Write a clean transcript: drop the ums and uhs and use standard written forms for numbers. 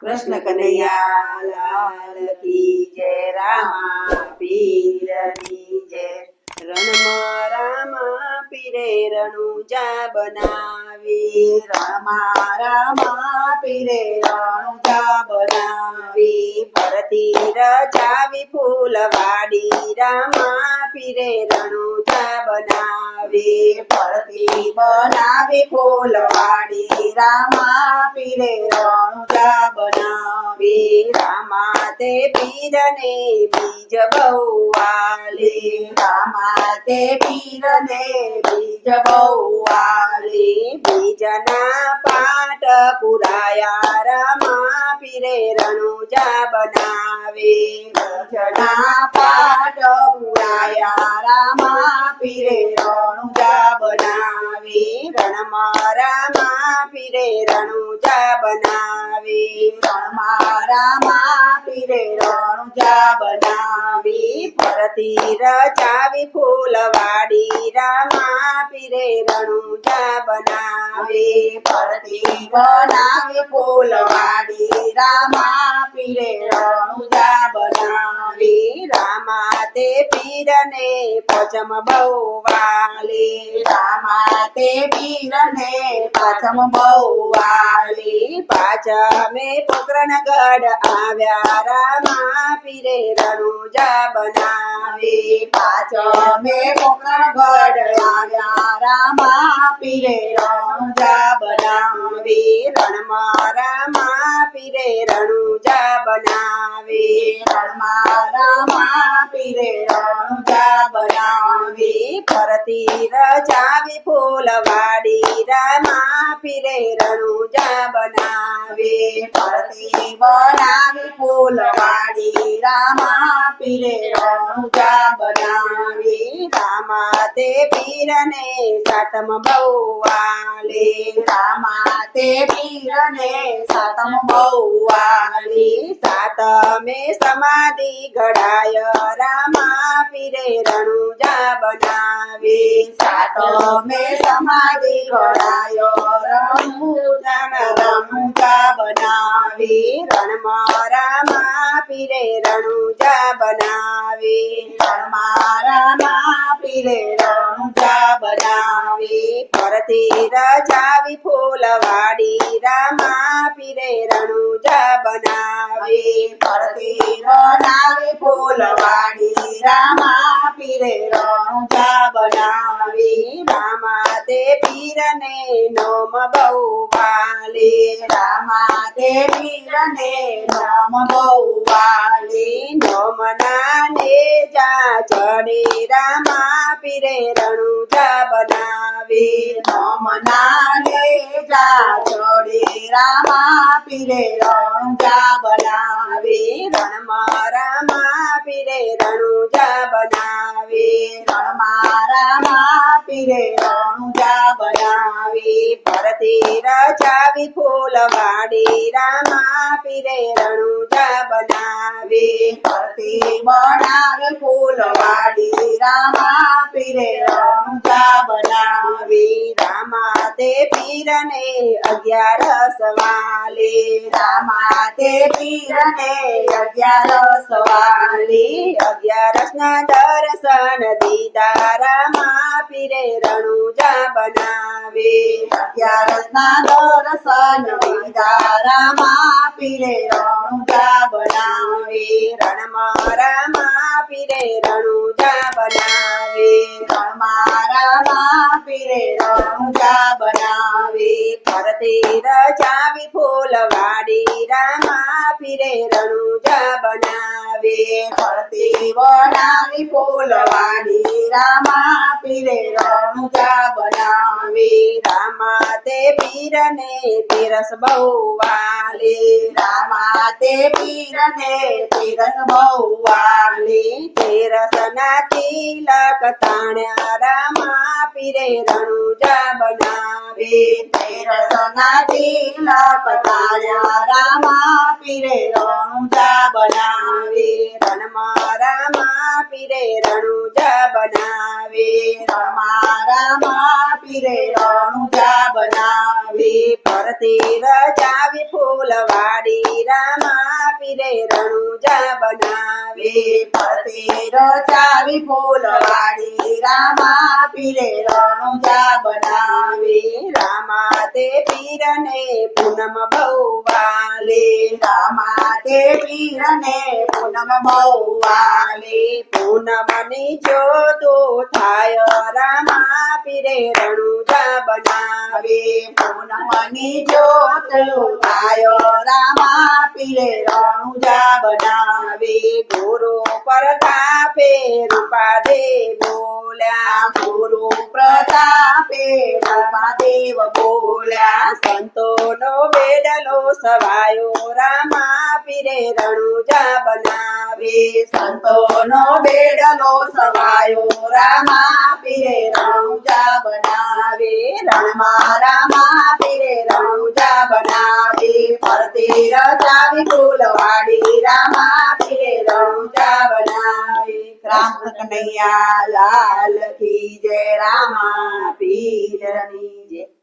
કૃષ્ણ કનૈયા લાલ કી જય, રામા પીરની જય। રણમાં રામા પીરે રણુજા બનાવી, રામા રામા પીરે રણુજા બનાવી। ભરતી રચાવી ફૂલવાડી, રામા પીરે રણુજા બનાવી। ભરતી બનાવી ફૂલવાડી, રામા પીરે રણુજા બનાવી। રામા તે પીરને બીજ બહુ વાલી, રામા તે પીરને બીજ બહુ વાલી। બીજના પાટ પુરાયા, રામા પીરે રણુજા બનાવી। બીજના પાટ પુરાયા, રામા પીરે રણુજા બનાવી। રણમાં રામા પીરે રણુજા બનાવી। રણમાં રામા પીરે રણુજા બનાવી। ભરતી રચાવી ફૂલવાડી, રામા પીરે રણુજા બનાવી। ભરતી બનાવી ફૂલવાડી, રામા પીરે રણુજા બનાવી। રામા તે પીરને પચમ બહુ વાલી, રામા તે પીરને પાછમ બહુ વાલી। પાછમે પોકરણગઢ આવ્યા, રામા પીરે રણુજા બનાવી। પાછમે પોકરણગઢ આવ્યા, રામા પીરે રણુજા બનાવી। રણમાં રામા પીરે રણુજા બનાવી। રણમાં રામા પીરે રણુજા બનાવી। ભરતી રચાવી ફૂલવાડી, રામા પીરે રણુજા બનાવી। ભરતી બનાવી ફૂલવાડી, રામા પીરે રણુજા બનાવી। રામા તે પીરને સાતમ બહુ વાલી, રામા તે પીરને સાતમ બહુ વાલી। સાતમે સમાધિ ઘડાય, રામા પીરે રણુજા બનાવી। સાતમે સમાધિ ઘડાયો, રણુજા બનાવી। રણમાં રામા પીરે રણુજા બનાવી। રણમાં રામા પીરે રણુજા બનાવી। ભરતી રચાવી ફૂલવાડી, રામા પીરે રણુજા બનાવી। ભરતી બનાવી ફૂલવાડી, રામા પીરે રણુજા બનાવી। રામા તે પીરને નોમ બહુ વાલી, રામા તે પીરને નામ બહુ વાલી। નોમના ને જા ચડે, રામા પીરે રણુજા બનાવી। નમના ને જા ચડે, રામા પીરે રણુજા બનાવી। રણમાં રામા પીરે રણુજા બનાવી। રણમાં રામા પીરે રણુજા બનાવી। ભરતી રચાવી ફૂલવાડી, રામા પીરે રણુજા બનાવી। ભરતી બનાવી ફૂલવાડી, રામા પીરે રણુજા બનાવી। રામા તે પીરને 11 વાલી, રામા તે પીરને 11 વાલી। 11 ના દર્શન દીધા, રામા પીરે રણુજા બનાવી। 11 ના દર્શન દીધા, રામા પીરે રણુજા બનાવી। રણમાં રામા પીરે રણુજા બનાવી। રણમાં રામા પીરે રણુજા બનાવી। ભરતી રચાવી ફૂલવાડી, રામા પીરે રણુજા બનાવી। ભરતી બનાવી ફૂલવાડી, રામા પીરે રણુજા બનાવી। રામા તે પીરને 13 બહુ વાલી, રામા તે પીરને 13 બહુ વાલી। 13 ના તિલક તાણ્યા, રામા પીરે રણુજા બનાવી। 13 ના તિલક તાર્યા, રામા પીરે રણુજા બનાવી। રણમાં રામા પીરે રણુજા બનાવી। રણમાં રામા પીરે રણુજા બનાવી। બનાવી ફરતી રજાવી ફૂલવાડી રામા પીરે રણુજા બનાવી ફરતી રચાવી ફૂલવાડી રામા પીરે રણુજા બનાવી રામા તે પીરને પૂનમ બહુ વાલી રામા તે પીરને પૂનમ બહુ વાલી પૂનમની જ્યોતો થાય રામા પીરે રણુજા બનાવી પૂનમની જ્યોત આયો રામા પીરે રણુજા બનાવી ગુરુ પ્રતાપે રૂપાદે બોલ્યા ગુરુ પ્રતાપે રમાદેવ બોલ્યા સંતોનો બેડલો સવાયો રામા પીરે રણુજા બનાવી સંતોનો બેડલો સવાયો રામા પીરે રણુજા બનાવી રણમાં રામા પીરે રણુજા બનાવી ફરતી રચાવી ફૂલવાડી રામા પીરે રણુજા બનાવી રામ કનૈયા લાલ કી જય રામા પીરની જય